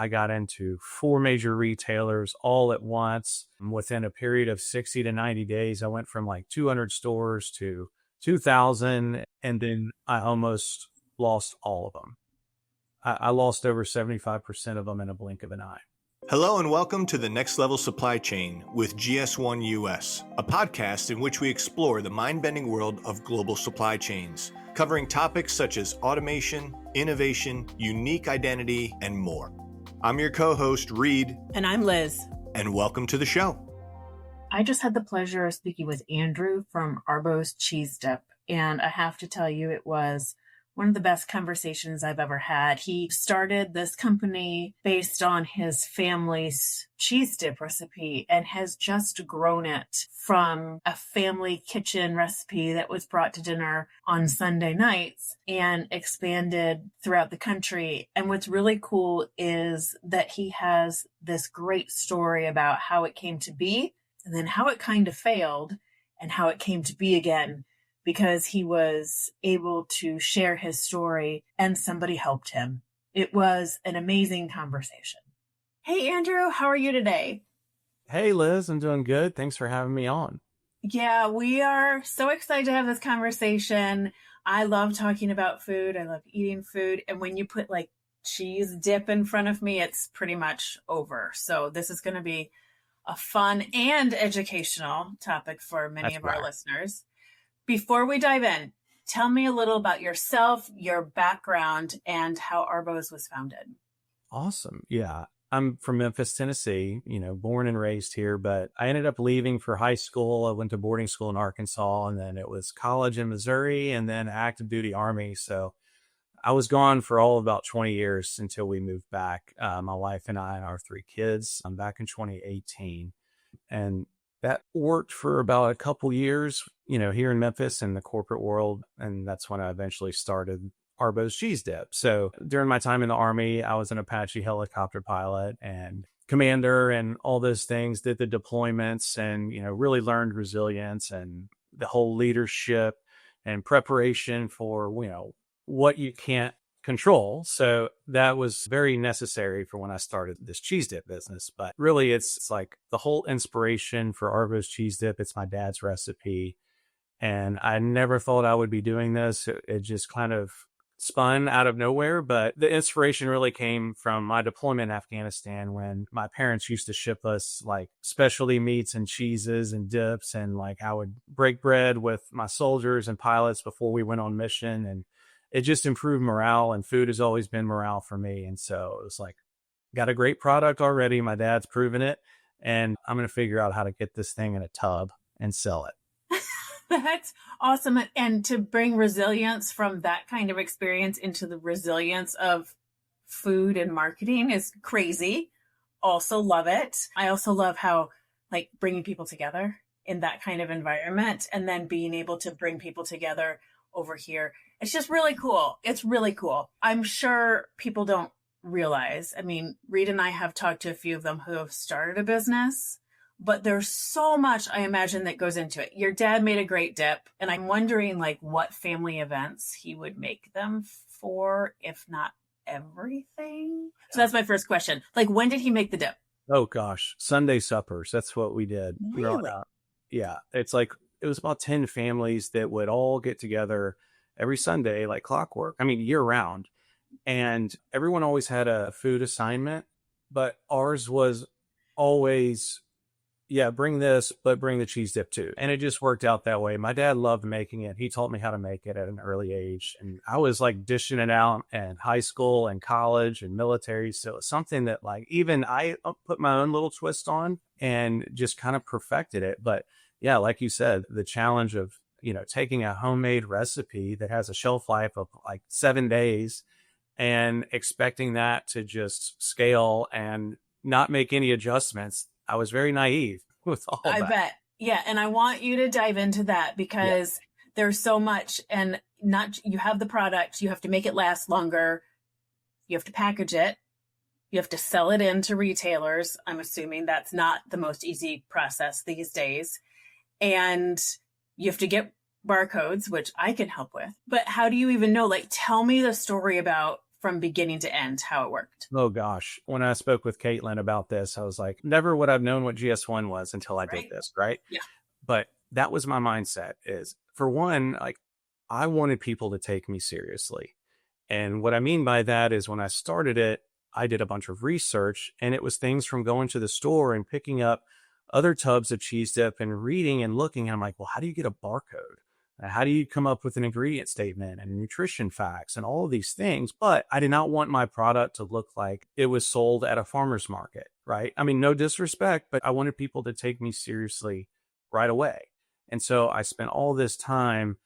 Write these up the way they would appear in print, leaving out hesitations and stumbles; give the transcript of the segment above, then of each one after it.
I got into 4 major retailers all at once. Within a period of 60 to 90 days, I went from like 200 stores to 2,000, and then I almost lost all of them. I lost over 75% of them in a blink of an eye. Hello and welcome to the Next Level Supply Chain with GS1 US, a podcast in which we explore the mind-bending world of global supply chains, covering topics such as automation, innovation, unique identity, and more. I'm your co-host, Reed. And I'm Liz. And welcome to the show. I just had the pleasure of speaking with Andrew from Arbo's Cheese Dip, and I have to tell you, it was one of the best conversations I've ever had. He started this company based on his family's cheese dip recipe and has just grown it from a family kitchen recipe that was brought to dinner on Sunday nights and expanded throughout the country. And what's really cool is that he has this great story about how it came to be and then how it kind of failed and how it came to be again, because he was able to share his story and somebody helped him. It was an amazing conversation. Hey, Andrew, how are you today? Hey, Liz, I'm doing good. Thanks for having me on. Yeah, we are so excited to have this conversation. I love talking about food. I love eating food. And when you put like cheese dip in front of me, it's pretty much over. So this is going to be a fun and educational topic for many of our listeners. Before we dive in, tell me a little about yourself, your background, and how Arbo's was founded. Awesome. Yeah. I'm from Memphis, Tennessee, born and raised here, but I ended up leaving for high school. I went to boarding school in Arkansas, and then it was college in Missouri, and then active duty Army. So I was gone for all of about 20 years until we moved back. My wife and I and our 3 kids. I'm back in 2018. And that worked for about a couple years, here in Memphis in the corporate world. And that's when I eventually started Arbo's Cheese Dip. So during my time in the Army, I was an Apache helicopter pilot and commander and all those things, did the deployments and, really learned resilience and the whole leadership and preparation for, what you can't control. So that was very necessary for when I started this cheese dip business. But really, it's like the whole inspiration for Arbo's Cheese Dip. It's my dad's recipe. And I never thought I would be doing this. It just kind of spun out of nowhere. But the inspiration really came from my deployment in Afghanistan when my parents used to ship us like specialty meats and cheeses and dips. And like I would break bread with my soldiers and pilots before we went on mission. And it just improved morale, and food has always been morale for me. And so it was like, got a great product already. My dad's proven it, and I'm going to figure out how to get this thing in a tub and sell it. That's awesome. And to bring resilience from that kind of experience into the resilience of food and marketing is crazy. Also love it. I also love how like bringing people together in that kind of environment and then being able to bring people together over here. It's just really cool. It's really cool. I'm sure people don't realize. I mean, Reed and I have talked to a few of them who have started a business, but there's so much, I imagine, that goes into it. Your dad made a great dip, and I'm wondering like what family events he would make them for, if not everything. So that's my first question. Like, when did he make the dip? Oh gosh, Sunday suppers. That's what we did. Really? Yeah. It's like, it was about 10 families that would all get together every Sunday, like clockwork. I mean, year round. And everyone always had a food assignment, but ours was always, bring this, but bring the cheese dip too. And it just worked out that way. My dad loved making it. He taught me how to make it at an early age. And I was like dishing it out in high school and college and military. So it's something that like, even I put my own little twist on and just kind of perfected it. But yeah, like you said, the challenge of, taking a homemade recipe that has a shelf life of like 7 days and expecting that to just scale and not make any adjustments. I was very naive with all that. I bet. Yeah. And I want you to dive into that because there's so much, and you have the product, you have to make it last longer. You have to package it. You have to sell it into retailers. I'm assuming that's not the most easy process these days. And you have to get barcodes, which I can help with. But how do you even know? Like, tell me the story about from beginning to end how it worked? Oh gosh. When I spoke with Caitlin about this, I was like, never would I've known what GS1 was until I did Right? this, right? Yeah. But that was my mindset is, for one, like I wanted people to take me seriously. And what I mean by that is when I started it, I did a bunch of research, and it was things from going to the store and picking up other tubs of cheese dip and reading and looking. And I'm like, well, how do you get a barcode? How do you come up with an ingredient statement and nutrition facts and all of these things? But I did not want my product to look like it was sold at a farmer's market, right? I mean, no disrespect, but I wanted people to take me seriously right away. And so I spent all this time,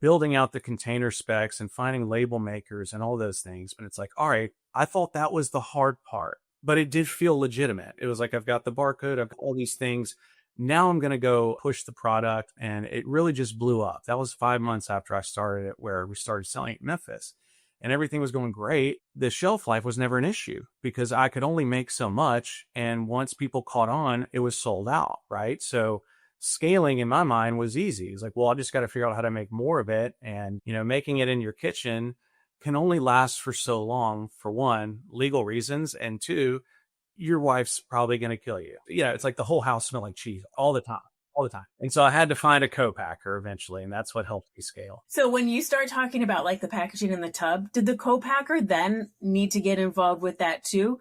building out the container specs and finding label makers and all those things. But it's like, all right, I thought that was the hard part, but it did feel legitimate. It was like, I've got the barcode, I've got all these things. Now I'm going to go push the product. And it really just blew up. That was 5 months after I started it, where we started selling it in Memphis, and everything was going great. The shelf life was never an issue because I could only make so much. And once people caught on, it was sold out, right? So scaling in my mind was easy. It's like, well, I just got to figure out how to make more of it. And, making it in your kitchen can only last for so long, for one, legal reasons. And two, your wife's probably going to kill you. It's like the whole house smelled like cheese all the time, all the time. And so I had to find a co-packer eventually. And that's what helped me scale. So when you start talking about like the packaging in the tub, did the co-packer then need to get involved with that too?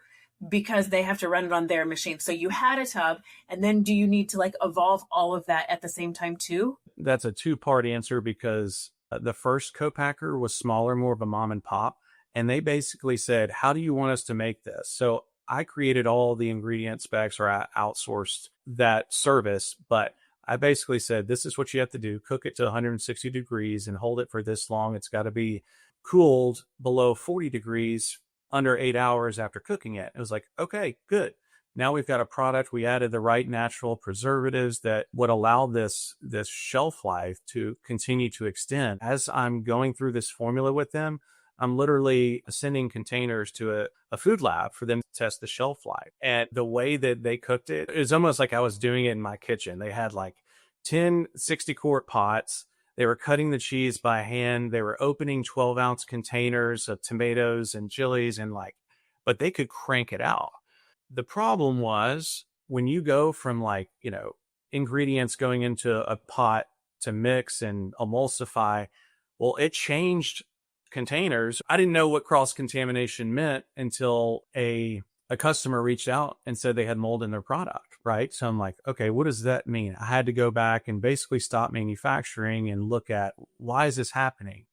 Because they have to run it on their machine. So you had a tub, and then do you need to like evolve all of that at the same time too? That's a two-part answer, because the first co-packer was smaller, more of a mom and pop. And they basically said, how do you want us to make this? So I created all the ingredient specs, or I outsourced that service. But I basically said, this is what you have to do. Cook it to 160 degrees and hold it for this long. It's got to be cooled below 40 degrees under 8 hours after cooking it. It was like, okay, good. Now we've got a product. We added the right natural preservatives that would allow this shelf life to continue to extend. As I'm going through this formula with them, I'm literally sending containers to a food lab for them to test the shelf life. And the way that they cooked it is almost like I was doing it in my kitchen. They had like 10 60-quart pots. They were cutting the cheese by hand. They were opening 12-ounce containers of tomatoes and chilies, but they could crank it out. The problem was when you go from ingredients going into a pot to mix and emulsify, well, it changed containers. I didn't know what cross-contamination meant until a customer reached out and said they had mold in their product, right? So I'm like, okay, what does that mean? I had to go back and basically stop manufacturing and look at, why is this happening?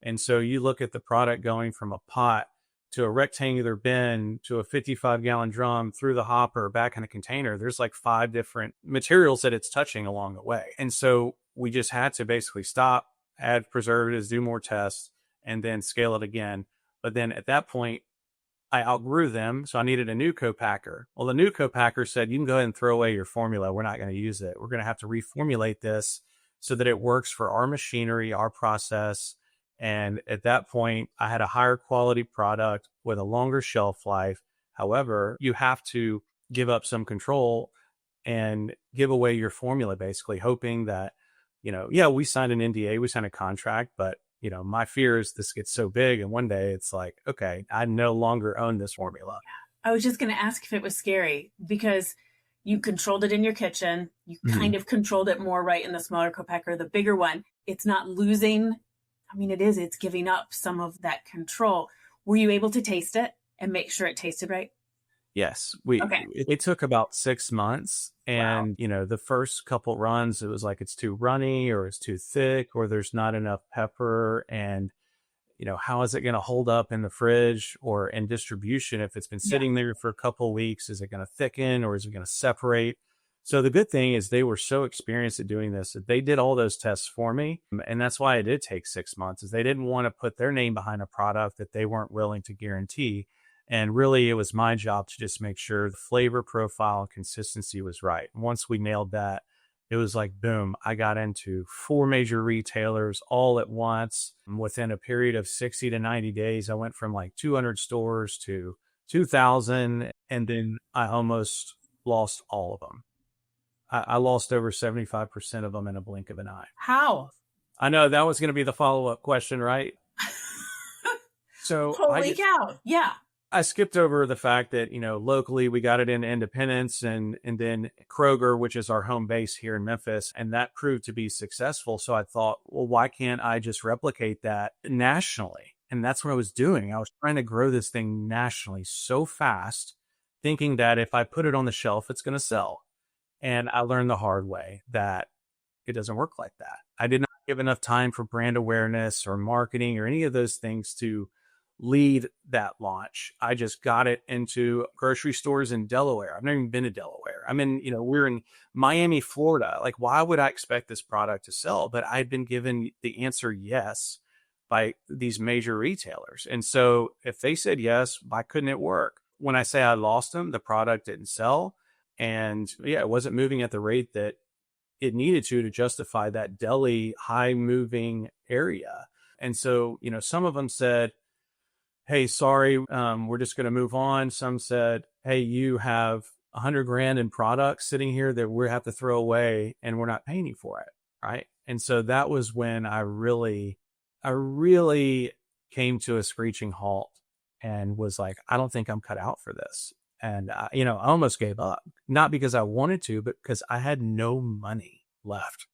And so you look at the product going from a pot to a rectangular bin to a 55-gallon drum through the hopper back in a container. There's like 5 different materials that it's touching along the way. And so we just had to basically stop, add preservatives, do more tests, and then scale it again. But then at that point, I outgrew them, so I needed a new co-packer. Well, the new co-packer said, you can go ahead and throw away your formula. We're not going to use it. We're going to have to reformulate this so that it works for our machinery, our process. And at that point, I had a higher quality product with a longer shelf life. However, you have to give up some control and give away your formula, basically hoping that, we signed an NDA, we signed a contract, but my fear is this gets so big and one day it's like, okay, I no longer own this formula. I was just going to ask if it was scary, because you controlled it in your kitchen. You kind of controlled it more right in the smaller co-packer. The bigger one, it's not losing. I mean, it's giving up some of that control. Were you able to taste it and make sure it tasted right? Yes, Okay. It took about 6 months. And, Wow. the first couple runs, it was like, it's too runny or it's too thick or there's not enough pepper. And, how is it going to hold up in the fridge or in distribution? If it's been sitting there for a couple of weeks, is it going to thicken or is it going to separate? So the good thing is they were so experienced at doing this that they did all those tests for me. And that's why it did take 6 months, is they didn't want to put their name behind a product that they weren't willing to guarantee. And really, it was my job to just make sure the flavor profile and consistency was right. Once we nailed that, it was like, boom, I got into 4 major retailers all at once. Within a period of 60 to 90 days, I went from like 200 stores to 2,000. And then I almost lost all of them. I lost over 75% of them in a blink of an eye. How? I know that was going to be the follow-up question, right? So Holy cow. Yeah. I skipped over the fact that, locally we got it in Independence and then Kroger, which is our home base here in Memphis, and that proved to be successful. So I thought, well, why can't I just replicate that nationally? And that's what I was doing. I was trying to grow this thing nationally so fast, thinking that if I put it on the shelf, it's going to sell. And I learned the hard way that it doesn't work like that. I did not give enough time for brand awareness or marketing or any of those things to lead that launch. I just got it into grocery stores in Delaware. I've never even been to Delaware. We're in Miami, Florida. Like, why would I expect this product to sell? But I'd been given the answer yes by these major retailers. And so if they said yes, why couldn't it work? When I say I lost them, the product didn't sell. And yeah, it wasn't moving at the rate that it needed to justify that deli high moving area. And so, some of them said, hey, sorry, we're just going to move on. Some said, hey, you have $100,000 in products sitting here that we have to throw away and we're not paying you for it. Right. And so that was when I really came to a screeching halt and was like, I don't think I'm cut out for this. And, I almost gave up, not because I wanted to, but because I had no money left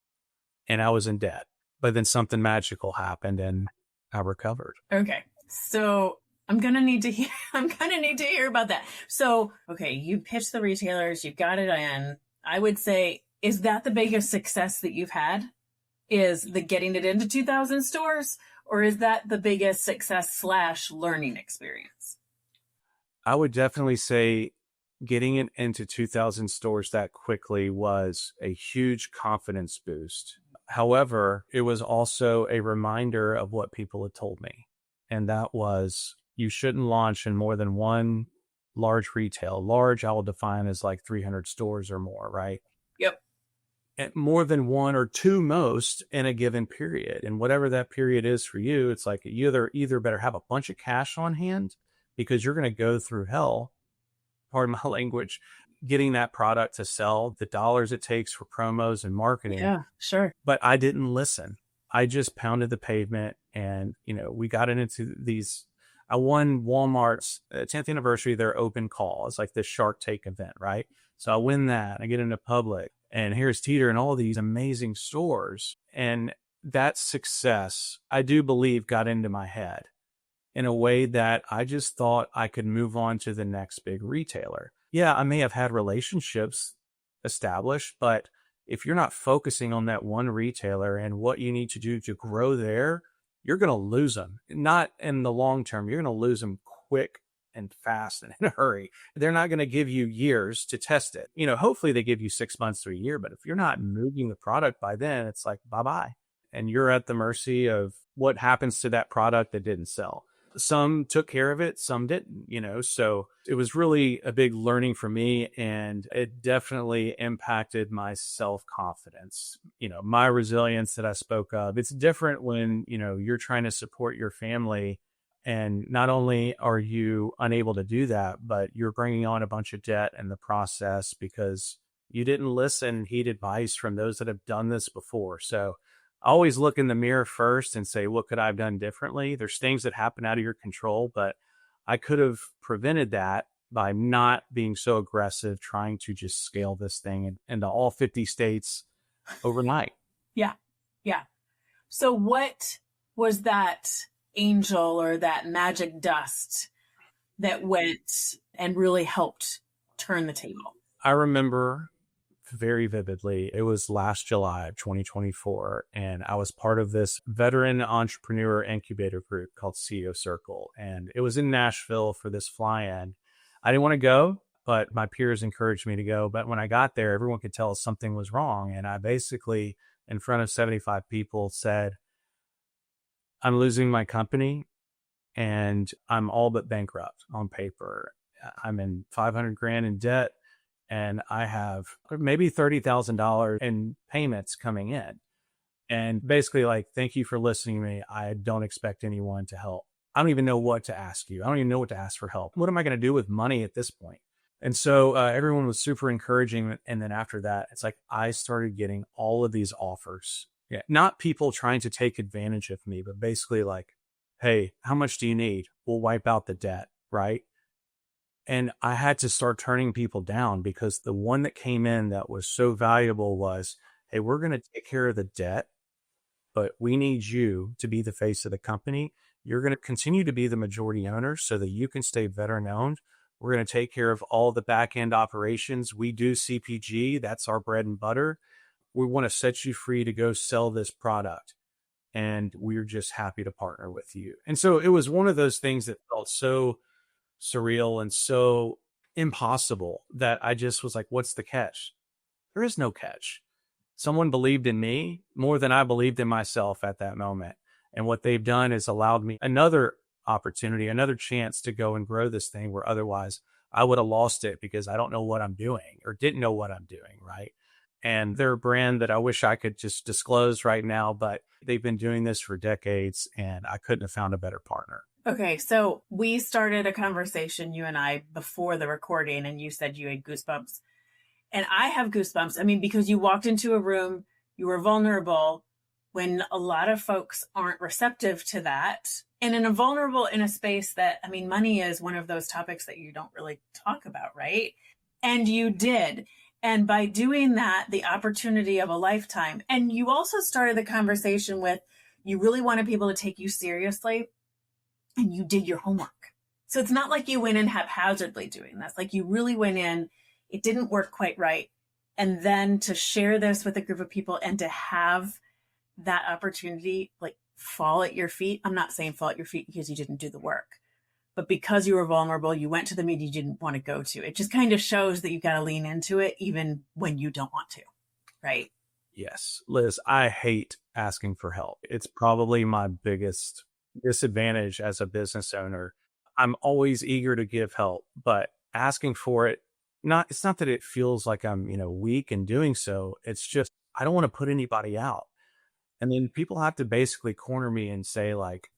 and I was in debt. But then something magical happened and I recovered. Okay. So I'm going to need to hear about that. So, okay, you pitched the retailers, you got it in. I would say, is that the biggest success that you've had? Is the getting it into 2,000 stores? Or is that the biggest success / learning experience? I would definitely say getting it into 2,000 stores that quickly was a huge confidence boost. However, it was also a reminder of what people had told me. And that was, you shouldn't launch in more than one large retail. Large, I will define as like 300 stores or more, right? Yep. And more than one or two most in a given period. And whatever that period is for you, it's like you either better have a bunch of cash on hand because you're going to go through hell, pardon my language, getting that product to sell, the dollars it takes for promos and marketing. Yeah, sure. But I didn't listen. I just pounded the pavement and, we got into these. I won Walmart's 10th anniversary, their open call. It's like this Shark Tank event, right? So I win that. I get into Public and here's Teeter and all these amazing stores. And that success, I do believe, got into my head in a way that I just thought I could move on to the next big retailer. Yeah, I may have had relationships established, but if you're not focusing on that one retailer and what you need to do to grow there, you're going to lose them. Not in the long term. You're going to lose them quick and fast and in a hurry. They're not going to give you years to test it. Hopefully they give you 6 months to a year, but if you're not moving the product by then, it's like, bye-bye. And you're at the mercy of what happens to that product that didn't sell. Some took care of it, some didn't, so it was really a big learning for me. And it definitely impacted my self-confidence, my resilience that I spoke of. It's different when, you're trying to support your family. And not only are you unable to do that, but you're bringing on a bunch of debt in the process because you didn't listen and heed advice from those that have done this before. So always look in the mirror first and say, what could I have done differently? There's things that happen out of your control, but I could have prevented that by not being so aggressive, trying to just scale this thing into all 50 states overnight. Yeah. Yeah. So what was that angel or that magic dust that went and really helped turn the table? I remember very vividly. It was last July of 2024, and I was part of this veteran entrepreneur incubator group called CEO Circle, and it was in Nashville for this fly-in. I didn't want to go, but my peers encouraged me to go. But when I got there, everyone could tell something was wrong, and I basically, in front of 75 people, said, I'm losing my company, and I'm all but bankrupt on paper. I'm in $500,000 in debt. And I have maybe $30,000 in payments coming in. And basically like, thank you for listening to me. I don't expect anyone to help. I don't even know what to ask you. I don't even know what to ask for help. What am I going to do with money at this point? And so everyone was super encouraging. And then after that, it's like I started getting all of these offers. Yeah, not people trying to take advantage of me, but basically like, hey, how much do you need? We'll wipe out the debt, right? And I had to start turning people down because the one that came in that was so valuable was, hey, we're going to take care of the debt, but we need you to be the face of the company. You're going to continue to be the majority owner so that you can stay veteran owned. We're going to take care of all the back end operations. We do CPG. That's our bread and butter. We want to set you free to go sell this product. And we're just happy to partner with you. And so it was one of those things that felt so surreal and so impossible that I just was like, what's the catch? There is no catch. Someone believed in me more than I believed in myself at that moment. And what they've done is allowed me another opportunity, another chance to go and grow this thing where otherwise I would have lost it because I don't know what I'm doing or didn't know what I'm doing, right? And they're a brand that I wish I could just disclose right now, but they've been doing this for decades and I couldn't have found a better partner. Okay, so we started a conversation, you and I, before the recording, and you said you had goosebumps. And I have goosebumps. I mean, because you walked into a room, you were vulnerable when a lot of folks aren't receptive to that. And in a vulnerable in a space that, I mean, money is one of those topics that you don't really talk about, right? And you did. And by doing that, the opportunity of a lifetime. And you also started the conversation with, you really wanted people to take you seriously. And you did your homework. So it's not like you went in haphazardly doing this. Like you really went in, it didn't work quite right. And then to share this with a group of people and to have that opportunity like fall at your feet. I'm not saying fall at your feet because you didn't do the work, but because you were vulnerable, you went to the meeting you didn't want to go to. It just kind of shows that you got to lean into it even when you don't want to, right? Yes. Liz, I hate asking for help. It's probably my biggest disadvantage as a business owner. I'm always eager to give help, but asking for it, it's not that it feels like I'm, weak in doing so. It's just, I don't want to put anybody out. And then people have to basically corner me and say like,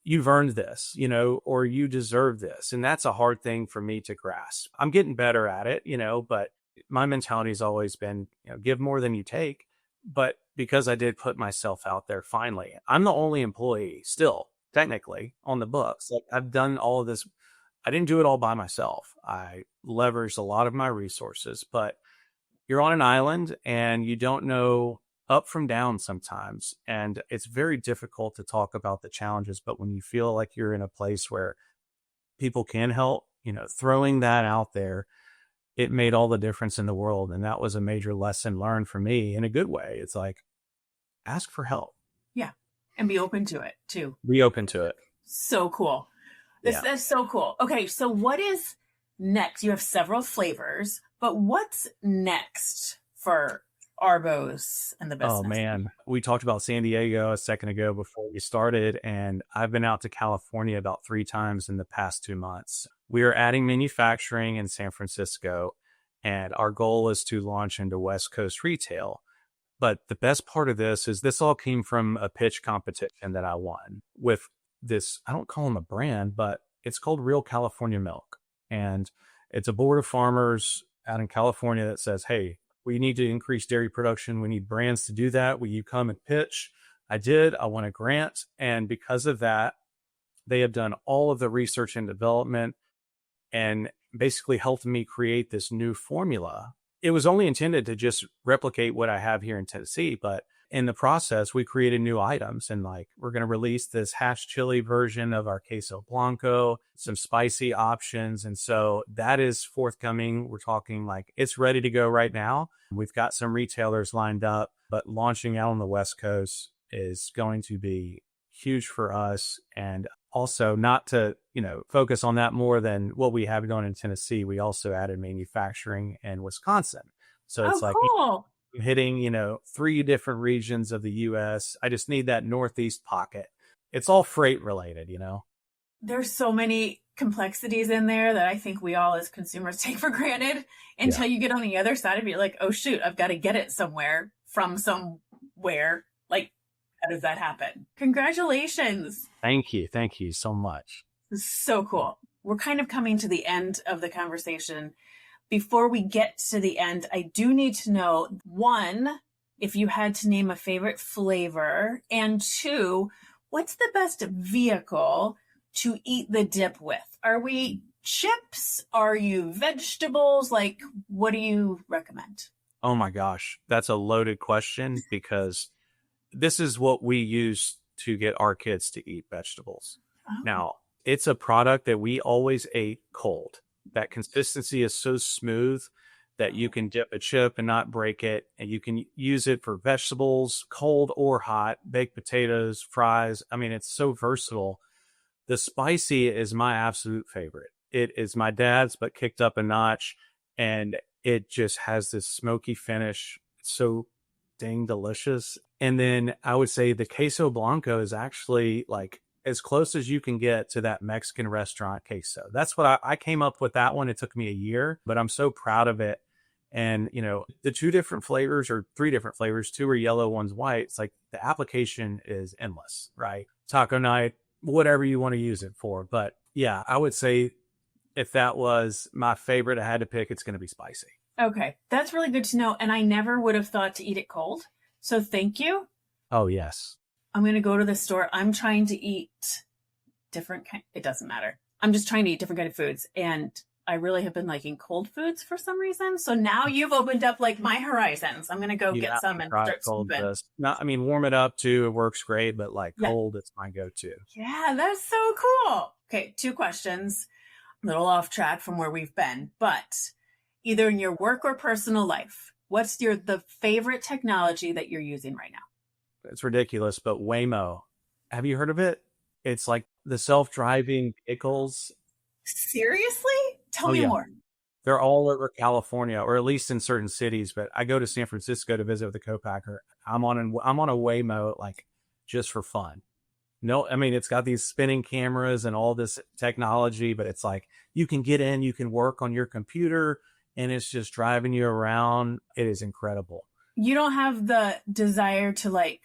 you've earned this, or you deserve this. And that's a hard thing for me to grasp. I'm getting better at it, but my mentality has always been, give more than you take. But because I did put myself out there, finally, I'm the only employee still technically on the books. Like I've done all of this. I didn't do it all by myself. I leveraged a lot of my resources, but you're on an island and you don't know up from down sometimes. And it's very difficult to talk about the challenges. But when you feel like you're in a place where people can help, throwing that out there, it made all the difference in the world. And that was a major lesson learned for me in a good way. It's like, ask for help. Yeah. And be open to it too. Be open to it. So cool. That's so cool. Okay. So what is next? You have several flavors, but what's next for Arbos and the business? Oh man, we talked about San Diego a second ago before we started, and I've been out to California about 3 times in the past 2 months. We are adding manufacturing in San Francisco, and our goal is to launch into West Coast retail. But the best part of this is this all came from a pitch competition that I won with this, I don't call them a brand, but it's called Real California Milk. And it's a board of farmers out in California that says, hey, we need to increase dairy production. We need brands to do that. Will you come and pitch? I did. I won a grant. And because of that, they have done all of the research and development and basically helped me create this new formula. It was only intended to just replicate what I have here in Tennessee, but in the process, we created new items, and like we're going to release this hash chili version of our queso blanco, some spicy options. And so that is forthcoming. We're talking like it's ready to go right now. We've got some retailers lined up, but launching out on the West Coast is going to be huge for us. And also not to, focus on that more than what we have going in Tennessee. We also added manufacturing in Wisconsin. So it's cool. Hitting, 3 different regions of the US. I just need that Northeast pocket. It's all freight related, There's so many complexities in there that I think we all as consumers take for granted until you get on the other side of it. You're like, oh shoot, I've got to get it somewhere from somewhere. Like, how does that happen? Congratulations. Thank you. Thank you so much. So cool. We're kind of coming to the end of the conversation. Before we get to the end, I do need to know, one, if you had to name a favorite flavor, and 2, what's the best vehicle to eat the dip with? Are we chips? Are you vegetables? Like, what do you recommend? Oh my gosh, that's a loaded question because this is what we use to get our kids to eat vegetables. Oh. Now, it's a product that we always ate cold. That consistency is so smooth that you can dip a chip and not break it. And you can use it for vegetables, cold or hot, baked potatoes, fries. I mean, it's so versatile. The spicy is my absolute favorite. It is my dad's, but kicked up a notch. And it just has this smoky finish. It's so dang delicious. And then I would say the queso blanco is actually like as close as you can get to that Mexican restaurant queso. That's what I came up with that one. It took me a year, but I'm so proud of it. And, you know, the 2 different flavors or 3 different flavors, 2 are yellow, 1's white. It's like the application is endless, right? Taco night, whatever you want to use it for. But yeah, I would say if that was my favorite, I had to pick, it's going to be spicy. Okay, that's really good to know. And I never would have thought to eat it cold. So thank you. Oh, yes. I'm going to go to the store. I'm trying to eat different kind. It doesn't matter. I'm just trying to eat different kind of foods. And I really have been liking cold foods for some reason. So now you've opened up like my horizons. I'm going to go get some and start cold. scooping. No, I mean, warm it up too. It works great, but like cold, it's my go-to. Yeah, that's so cool. Okay, 2 questions. A little off track from where we've been, but either in your work or personal life, what's the favorite technology that you're using right now? It's ridiculous, but Waymo, have you heard of it? It's like the self-driving vehicles. Seriously? Tell me more. They're all over California, or at least in certain cities. But I go to San Francisco to visit with a co-packer. I'm on a Waymo, like just for fun. No, I mean, it's got these spinning cameras and all this technology, but it's like you can get in, you can work on your computer, and it's just driving you around. It is incredible. You don't have the desire to like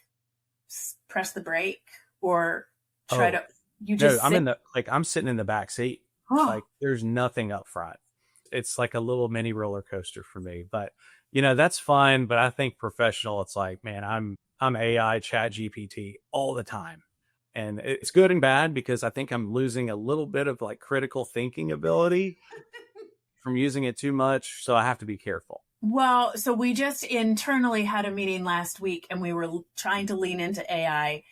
press the brake or try to. You just. No, I'm sitting in the back seat. Like there's nothing up front. It's like a little mini roller coaster for me. But you know, that's fun. But I think professional, it's like, man, I'm AI chat GPT all the time. And it's good and bad because I think I'm losing a little bit of like critical thinking ability from using it too much. So I have to be careful. Well, so we just internally had a meeting last week and we were trying to lean into AI.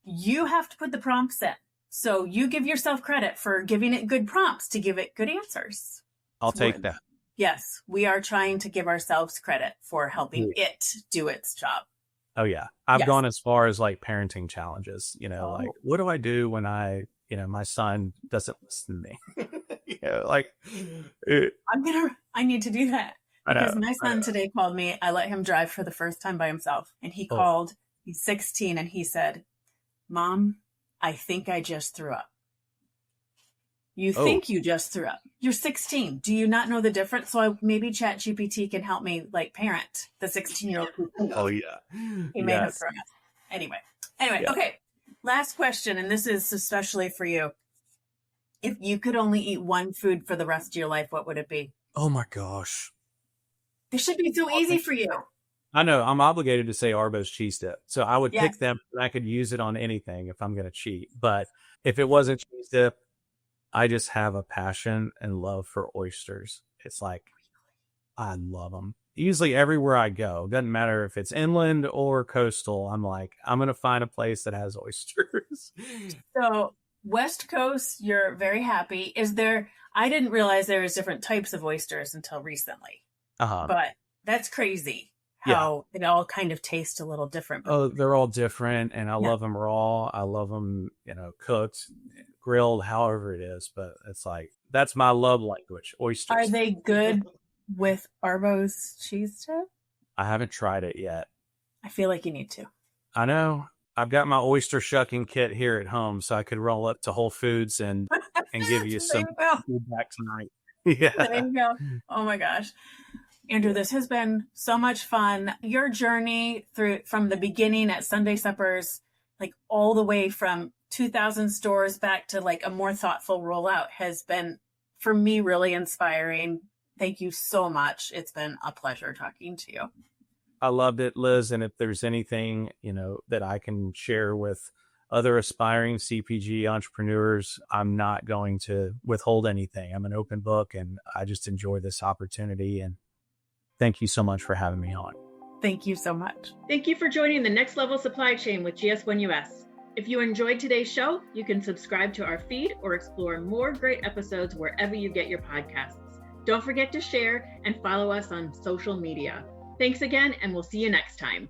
You have to put the prompts in. So you give yourself credit for giving it good prompts to give it good answers. I'll take that. Yes, we are trying to give ourselves credit for helping it do its job. Oh, yeah. I've gone as far as like parenting challenges, you know, like what do I do when my son doesn't listen to me? I need to do that. Because my son today called me. I let him drive for the first time by himself. And he called, he's 16, and he said, Mom, I think I just threw up. You think you just threw up. You're 16. Do you not know the difference? So maybe ChatGPT can help me like parent the 16-year-old. Oh, yeah. He may have thrown up. Anyway, okay. Last question, and this is especially for you. If you could only eat one food for the rest of your life, what would it be? Oh, my gosh. This should be so easy for you. I know. I'm obligated to say Arbo's cheese dip. So I would pick them and I could use it on anything if I'm going to cheat. But if it wasn't cheese dip, I just have a passion and love for oysters. It's like, I love them. Usually everywhere I go, doesn't matter if it's inland or coastal, I'm like, I'm going to find a place that has oysters. So West Coast, you're very happy. I didn't realize there was different types of oysters until recently. But that's crazy how it all kind of tastes a little different. Oh, they're all different. And I love them raw. I love them, cooked, grilled, however it is. But it's like, that's my love language. Oysters. Are they good with Arbo's cheese dip? I haven't tried it yet. I feel like you need to. I know. I've got my oyster shucking kit here at home, so I could roll up to Whole Foods and give you some feedback tonight. Yeah. There you go. Oh my gosh. Andrew, this has been so much fun. Your journey from the beginning at Sunday Suppers, like all the way from 2,000 stores back to like a more thoughtful rollout has been, for me, really inspiring. Thank you so much. It's been a pleasure talking to you. I loved it, Liz. And if there's anything, that I can share with other aspiring CPG entrepreneurs, I'm not going to withhold anything. I'm an open book, and I just enjoy this opportunity. And thank you so much for having me on. Thank you so much. Thank you for joining the Next Level Supply Chain with GS1 US. If you enjoyed today's show, you can subscribe to our feed or explore more great episodes wherever you get your podcasts. Don't forget to share and follow us on social media. Thanks again, and we'll see you next time.